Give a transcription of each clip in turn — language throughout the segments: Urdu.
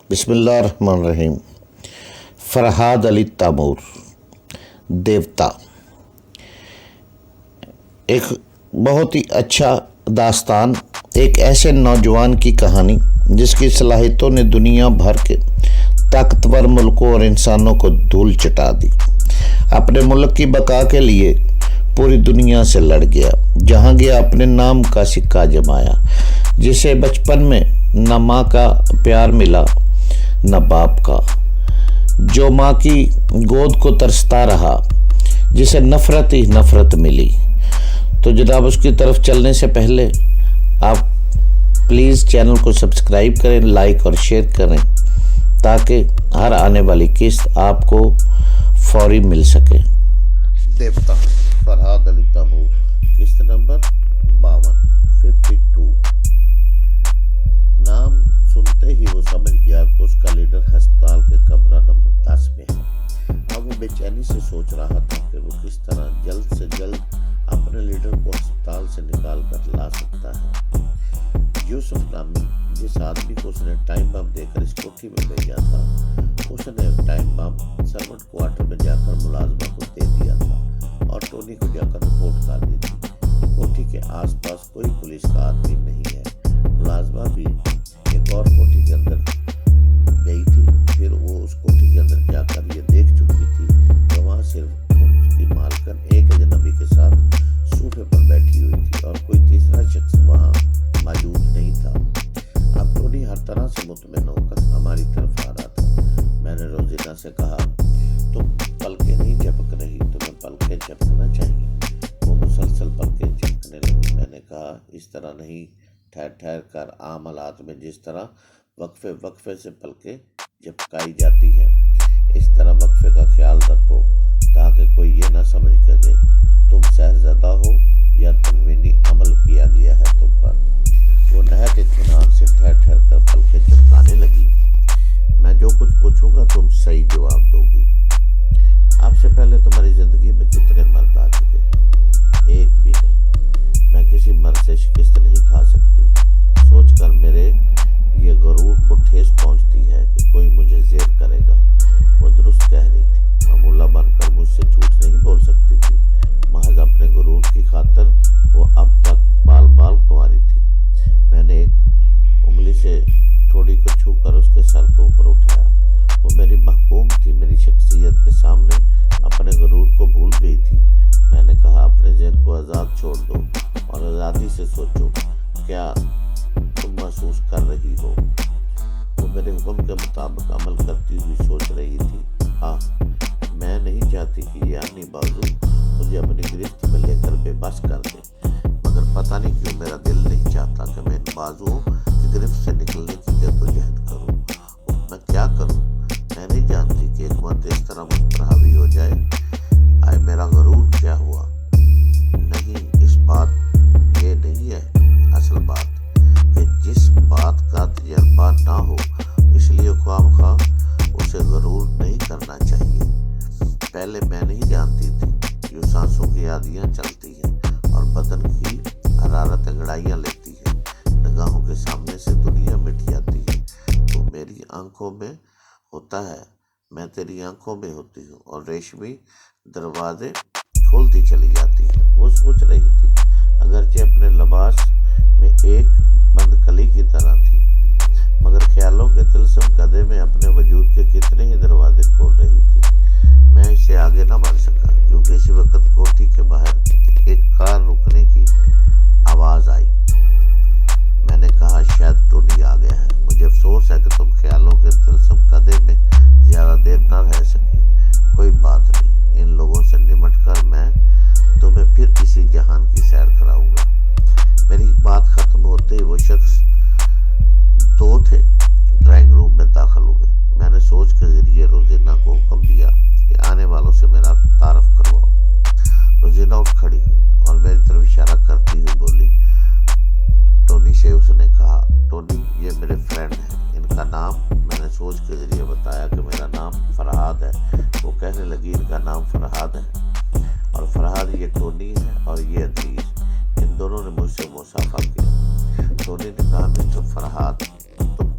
بسم اللہ الرحمن الرحیم۔ فرحاد علی تیمور، دیوتا، ایک بہت ہی اچھا داستان، ایک ایسے نوجوان کی کہانی جس کی صلاحیتوں نے دنیا بھر کے طاقتور ملکوں اور انسانوں کو دھول چٹا دی۔ اپنے ملک کی بقا کے لیے پوری دنیا سے لڑ گیا، جہاں گیا اپنے نام کا سکہ جمایا۔ جسے بچپن میں نہ ماں کا پیار ملا نہ باپ کا، جو ماں کی گود کو ترستا رہا، جسے نفرت ہی نفرت ملی۔ تو جناب اس کی طرف چلنے سے پہلے آپ پلیز چینل کو سبسکرائب کریں، لائک اور شیئر کریں تاکہ ہر آنے والی قسط آپ کو فوری مل سکے۔ دیوتا فرحاد علی تیمور، قسط نمبر 52۔ نام سنتے ہی وہ سمجھ گیا کہ اس کا لیڈر ہسپتال کے کمرہ نمبر 10 میں ہے۔ اب وہ بے چینی سے سوچ رہا تھا کہ وہ کس طرح جلد سے جلد اپنے لیڈر کو ہسپتال سے نکال کر لا سکتا ہے۔ یوسف نامی جس آدمی کو اس نے ٹائم بم دے کر اس کوٹھی میں بھیجا تھا، اس نے ٹائم بم سرونٹ کوارٹر میں جا کر ملازمہ کو دے دیا تھا اور ٹونی کو جا کر رپورٹ کر دی تھی۔ کوٹھی کے آس پاس کوئی پولیس کا آدمی نہیں ہے۔ ملازمہ بھی ایک اور کوٹھی کے اندر گئی تھی، پھر وہ اس کوٹھی کے اندر جا کر یہ دیکھ چکی تھی کہ وہاں صرف اس کی مالکن ایک اجنبی کے ساتھ صوفے پر بیٹھی ہوئی تھی اور کوئی تیسرا شخص وہاں موجود نہیں تھا۔ اب ٹونی ہر طرح سے مطمئن ہو کر ہماری طرف آ رہا تھا۔ میں نے روزینہ سے کہا، تم پلکیں نہیں جھپک رہی، تمہیں پلکیں جھپکنا چاہیے۔ وہ مسلسل پلکیں جھپکنے لگی۔ میں نے کہا، اس طرح نہیں، ٹھہر ٹھہر کر، عام حالات میں جس طرح وقفے وقفے سے پلکیں جھپکائی جاتی ہیں، اس طرح وقفے کا خیال رکھو تاکہ کوئی یہ نہ سمجھ سکے تم سحرزدہ ہو یا تنوینی عمل کیا گیا ہے تم پر۔ وہ نہایت اطمینان سے ٹھہر ٹھہر کر پلکیں جھپکانے لگی۔ میں جو کچھ پوچھوں گا تم صحیح جواب دو گی۔ آپ سے پہلے تمہاری زندگی میں کتنے مرد آ چکے ہیں؟ ایک بھی نہیں۔ میں کسی مرد سے شکست نہیں کھا سکتی۔ سوچ کر میرے یہ غرور کو ٹھیس پہنچتی ہے کہ کوئی مجھے زیر کرے گا۔ وہ درست کہہ رہی تھی۔ معمولہ بن کر مجھ سے جھوٹ نہیں بول سکتی تھی۔ محض اپنے غرور کی خاطر وہ اب تک بال بال کنواری تھی۔ میں نے ایک انگلی سے ٹھوڑی کو چھو کر اس کے سر کو اوپر اٹھایا۔ وہ میری محکوم تھی، میری شخصیت کے سامنے اپنے غرور کو بھول گئی تھی۔ میں نے کہا، اپنے ذہن کو آزاد چھوڑ دو اور آزادی سے سوچو، کیا تم محسوس کر رہی ہو؟ وہ میرے حکم کے مطابق عمل کرتی ہوئی سوچ رہی تھی۔ میں نہیں چاہتی کہ یہ آنی بازو مجھے اپنی گرفت میں لے کر بے بس کر دے، مگر پتہ نہیں کیوں میرا دل نہیں چاہتا کہ میں ان بازوؤں کی گرفت سے نکلنے کی جدوجہد کروں۔ میں کیا کروں؟ میں نہیں جانتی کہ ایک مرد اس طرح مجھ پر حاوی ہو جائے۔ آئے میرا غرور کیا ہوا؟ نہیں، اس بات یہ نہیں ہے اصل بات کہ جس بات کا تجربہ نہ ہو اس لیے خواہ مخواہ اسے غرور نہیں کرنا چاہیے۔ پہلے میں نہیں جانتی تھی جو سانسوں کی آدیاں چلتی ہیں اور بدن کی حرارت انگڑائیاں لیتی ہے، نگاہوں کے سامنے سے دنیا مٹ جاتی ہے۔ تو میری آنکھوں میں ہوتا ہے، میں تیری آنکھوں میں ہوتی ہوں اور ریشمی دروازے کھولتی چلی جاتی ہوں۔ وہ سوچ رہی تھی، اگرچہ اپنے لباس میں ایک بند کلی کی طرح تھی، مگر خیالوں کے طلسم کدے میں اپنے وجود کے کتنے ہی دروازے کھول رہی تھی۔ میں اس سے آگے نہ بڑھ سکا کیونکہ اسی وقت کوٹھی کے باہر ایک کار رکنے کی آواز آئی۔ میں نے کہا، شاید ٹونی آ گیا ہے۔ مجھے افسوس ہے کہ تم خیالوں کے طلسم کدے میں زیادہ دیر نہ رہ سکی۔ کوئی بات نہیں، ان لوگوں سے نمٹ کر میں تمہیں پھر اسی جہان کی سیر کراؤں گا۔ میری بات ختم ہوتے ہی وہ شخص دو تھے ڈرائنگ روم میں داخل ہوئے۔ میں نے سوچ کے ذریعے روزینہ کو حکم دیا کہ آنے والوں سے میرا تعارف کرواؤ۔ روزینہ اٹھ کھڑی ہوئی اور میری طرف اشارہ کرتی ہوئی بولی۔ ٹونی سے اس نے کہا، ٹونی یہ میرے فرینڈ ہیں، ان کا نام؟ میں نے سوچ کے ذریعے بتایا کہ میرا نام فرحاد ہے۔ وہ کہنے لگی، ان کا نام فرحاد ہے اور فرحاد یہ ٹونی ہے اور یہ ادریس۔ ان دونوں نے مجھ سے مصافحہ کیا۔ ٹونی نے کہا، مسٹر فرحاد، تم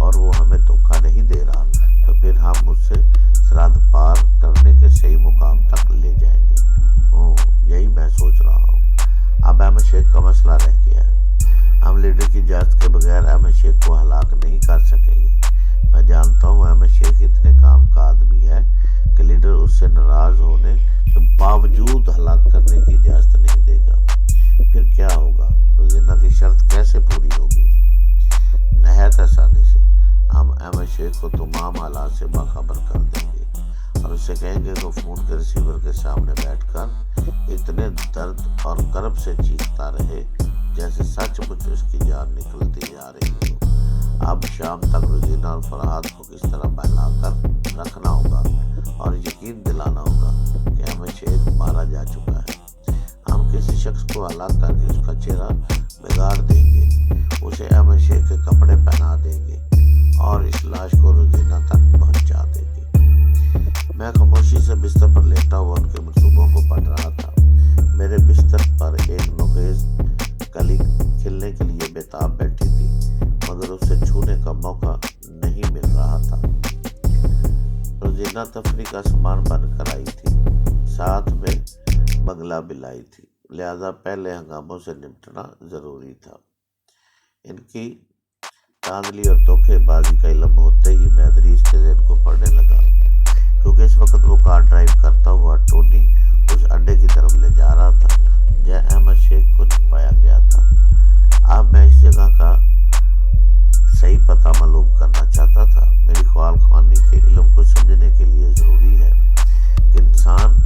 اور وہ ہمیں دھوکہ نہیں دے رہا تو پھر ہم اس سے سرحد پار کرنے کے صحیح مقام تک لے جائیں گے۔ یہی میں سوچ رہا ہوں۔ اب احمد شیخ کا مسئلہ رہ گیا ہے۔ ہم لیڈر کی اجازت کے بغیر احمد شیخ کو ہلاک نہیں کر سکیں گے۔ میں جانتا ہوں احمد شیخ اتنے کام کا آدمی ہے کہ لیڈر اس سے ناراض ہونے کے باوجود ہلاک کرنے کی اجازت نہیں دے گا۔ پھر کیا ہوگا؟ روزینہ کی شرط کیسے پوری ہوگی؟ نہایت آسانی سے ہم احمد شیخ کو تمام حالات سے باخبر کر دیں گے اور اسے کہیں گے کہ فون کے ریسیور کے سامنے بیٹھ کر اتنے درد اور کرب سے چیختا رہے جیسے سچ مچ اس کی جان نکلتی جا رہی ہو۔ اب شام تک روزینہ اور فرحاد کو کس طرح بہلا کر رکھنا ہوگا اور یقین دلانا ہوگا کہ احمد شیخ مارا جا چکا ہے۔ ہم کسی شخص کو ہلاک کر کے اس کا چہرہ بگاڑ دیں گے، اسے احمد شیخ کے کپڑے پہنا دیں گے اور اس لاش کو روزینہ تک پہنچا دیں گے۔ میں خاموشی سے بستر پر لیٹا ہوا ان کے منصوبوں کو پڑھ رہا تھا۔ میرے بستر پر ایک نوخیز کلی کھلنے کے لیے بےتاب بیٹھی تھی مگر اسے چھونے کا موقع نہیں مل رہا تھا۔ روزینہ تفریح کا سامان بن کر آئی تھی، ساتھ میں بنگلہ بھی لائی تھی، لہذا پہلے ہنگاموں سے نمٹنا ضروری تھا۔ ان کی دھاندلی اور دھوکے بازی کا علم ہوتے ہی میں ادریس کے ذہن کو پڑھنے لگا، کیونکہ اس وقت وہ کار ڈرائیو کرتا ہوا ٹونی اس اڈے کی طرف لے جا رہا تھا جہاں احمد شیخ کو چھپایا گیا تھا۔ اب میں اس جگہ کا صحیح پتہ معلوم کرنا چاہتا تھا۔ میری خیال خوانی کے علم کو سمجھنے کے لیے ضروری ہے کہ انسان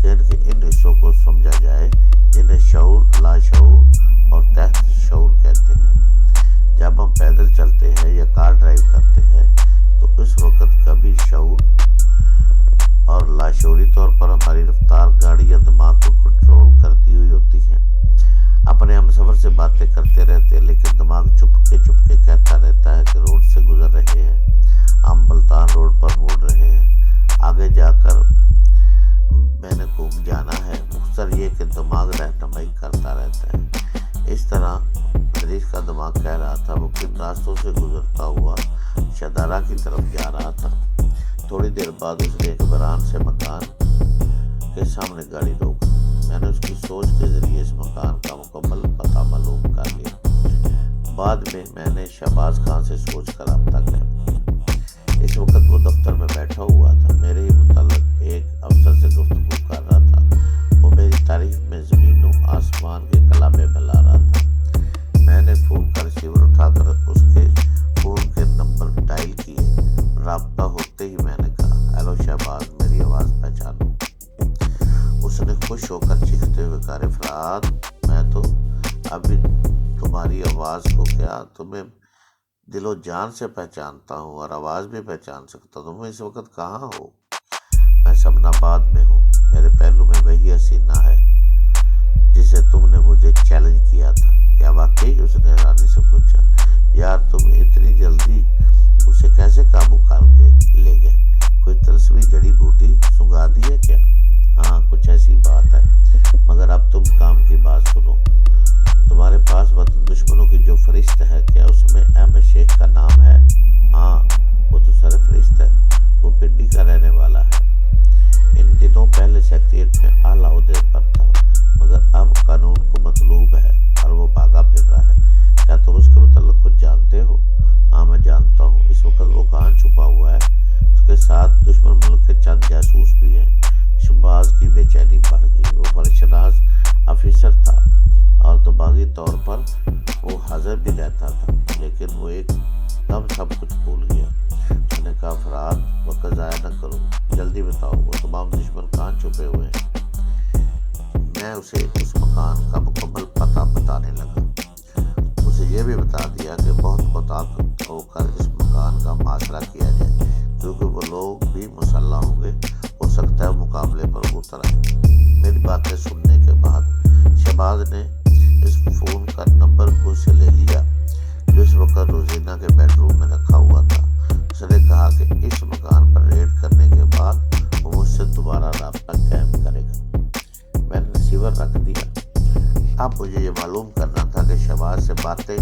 ذہن کے ان حصوں کو سمجھا جائے جنہیں شعور، لاشعور اور تحت شعور کہتے ہیں۔ جب ہم پیدل چلتے ہیں یا کار ڈرائیو کرتے ہیں تو اس وقت کبھی شعور اور لاشعوری طور پر ہماری رفتار گاڑی یا دماغ کو کنٹرول کرتی ہوئی ہوتی ہے۔ اپنے ہم سفر سے باتیں کرتے رہتے ہیں لیکن دماغ چپکے کہتا رہتا ہے کہ روڈ سے گزر رہے ہیں، ہم ملتان روڈ پر مڑ رہے ہیں، آگے جا کر میں نے گھوم جانا ہے۔ مختصر یہ کہ دماغ رہنمائی کرتا رہتا ہے۔ اس طرح ادریس کا دماغ کہہ رہا تھا وہ کن راستوں سے گزرتا ہوا شدارا کی طرف جا رہا تھا۔ تھوڑی دیر بعد اس نے ایک ویران سے مکان کے سامنے گاڑی روک دی۔ میں نے اس کی سوچ کے ذریعے اس مکان کا مکمل پتہ معلوم کر لیا۔ بعد میں نے شہباز خان سے سوچ کر رابطہ قائم کیا۔ اس وقت وہ دفتر میں بیٹھا ہوا تھا، میرے ہی متعلق ایک افسر سے گفتگو کر رہا تھا۔ وہ میری تعریف میں زمین و آسمان کے کلامے بھلا رہا تھا۔ میں نے فون کا ریسیور اٹھا کر اس کے فون کے نمبر ڈائل کیے۔ رابطہ ہوتے ہی میں نے کہا، ہیلو شہباز، میری آواز پہچانو؟ اس نے خوش ہو کر چیختے ہوئے کہا، فرحاد، میں تو ابھی تمہاری آواز کو کیا تمہیں دل و جان سے پہچانتا ہوں اور آواز بھی پہچان سکتا ہوں۔ تم اس وقت کہاں ہو؟ میں سمن آباد میں ہوں۔ میرے پہلو میں وہی حسینہ ہے جسے تم نے مجھے چیلنج کیا تھا۔ کیا واقعی؟ اس نے حیرانی سے پوچھا۔ یار، تم اتنی جلدی اسے کیسے قابو کر کے لے گئے؟ کوئی طلسمی جڑی بوٹی سنگھا دی ہے کیا؟ ہاں، کچھ ایسی بات ہے، مگر اب تم کام کی بات سنو۔ تمہارے پاس وطن دشمنوں کی جو فہرست ہے، کیا اس میں احمد شیخ کا نام ہے؟ ہاں، وہ تو سر فہرست ہے، وہ پنڈی کا رہنے والا ہے۔ ان دنوں پہلے سیکریٹریٹ میں اعلیٰ عہدے پر تھا مگر اب قانون کو مطلوب ہے اور وہ بھاگا پھر رہا ہے۔ کیا تم اس کے متعلق کچھ جانتے ہو؟ ہاں، میں جانتا ہوں۔ اس وقت وہ کہاں چھپا ہوا ہے؟ اس کے ساتھ دشمن ملک کے چند جاسوس بھی ہیں۔ شہباز کی بے چینی بڑھ گئی۔ وہ فرشناس آفیسر تھا اور دماغی طور پر وہ حاضر بھی رہتا تھا، لیکن وہ ایک دم سب کچھ بھول گیا۔ اس نے کہا، فرحاد، وقت ضائع نہ کرو، جلدی بتاؤ وہ تمام دشمن کہاں چھپے ہوئے ہیں۔ میں اسے اس مکان کا مکمل پتہ بتانے لگا۔ اسے یہ بھی بتا دیا کہ بہت محتاط ہو کر اس مکان کا محاصرہ کیا جائے کیونکہ وہ لوگ بھی مسلح ہوں گے، ہو سکتا ہے مقابلے پر اتر آئے۔ میری باتیں سننے کے بعد شہباز نے اس فون کا نمبر مجھ سے لے لیا جو اس وقت روزینہ کے بیڈ روم میں رکھا ہوا تھا۔ اس نے کہا کہ اس مکان پر ریڈ کرنے کے بعد وہ مجھ سے دوبارہ رابطہ قائم کرے گا۔ میں نے ریسیور رکھ دیا۔ اب مجھے یہ معلوم کرنا تھا کہ شہباز سے باتیں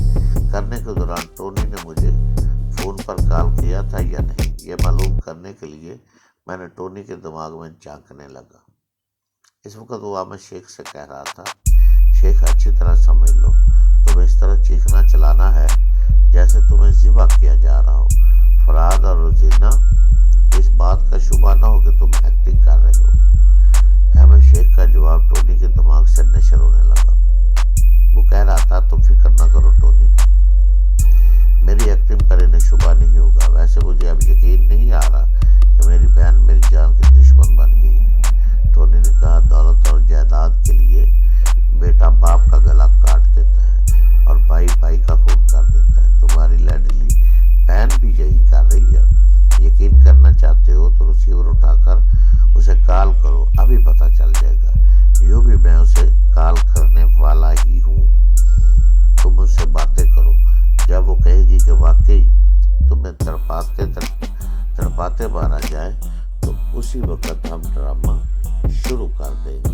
کرنے کے دوران ٹونی نے مجھے فون پر تھا یا نہیں، یہ معلوم کرنے کے لیے میں نے ٹونی کے دماغ میں جھانکنے لگا۔ اس وقت وہ میں شیخ سے کہہ رہا تھا، شیخ اچھی طرح سمجھ لو، تمہیں اس طرح چیخنا چلانا ہے جیسے تمہیں ذبح کیا جا رہا ہو۔ فرہاد اور روزینہ اس بات کا شبہ نہ ہو کہ تم ایکٹنگ کر رہے ہو۔ احمد شیخ کا جواب ٹونی کے دماغ سے نشر ہونے لگا۔ وہ کہہ رہا تھا، تم فکر نہ کرو ٹونی، میری ایکٹنگ پر انہیں شبہ نہیں ہوگا۔ ویسے مجھے اب یقین نہیں آ رہا کہ میری بہن میری جان کی دشمن بن گئی ہے۔ ٹونی نے کہا، دولت اور جائیداد کے لیے بیٹا باپ کا گلا کاٹ دیتا ہے اور بھائی بھائی کا خون کر دیتا ہے۔ تمہاری لاڈلی بہن بھی یہی کر رہی ہے۔ یقین کرنا چاہتے ہو تو ریسیور اٹھا کر اسے کال کرو، ابھی پتہ چل جائے گا۔ یوں بھی میں اسے کال کرنے والا ہی ہوں، تم اس سے باتیں کرو۔ جب وہ کہے گی کہ واقعی تمہیں تڑپاتے مارا جائے تو اسی وقت ہم ڈرامہ شروع کر دیں گے۔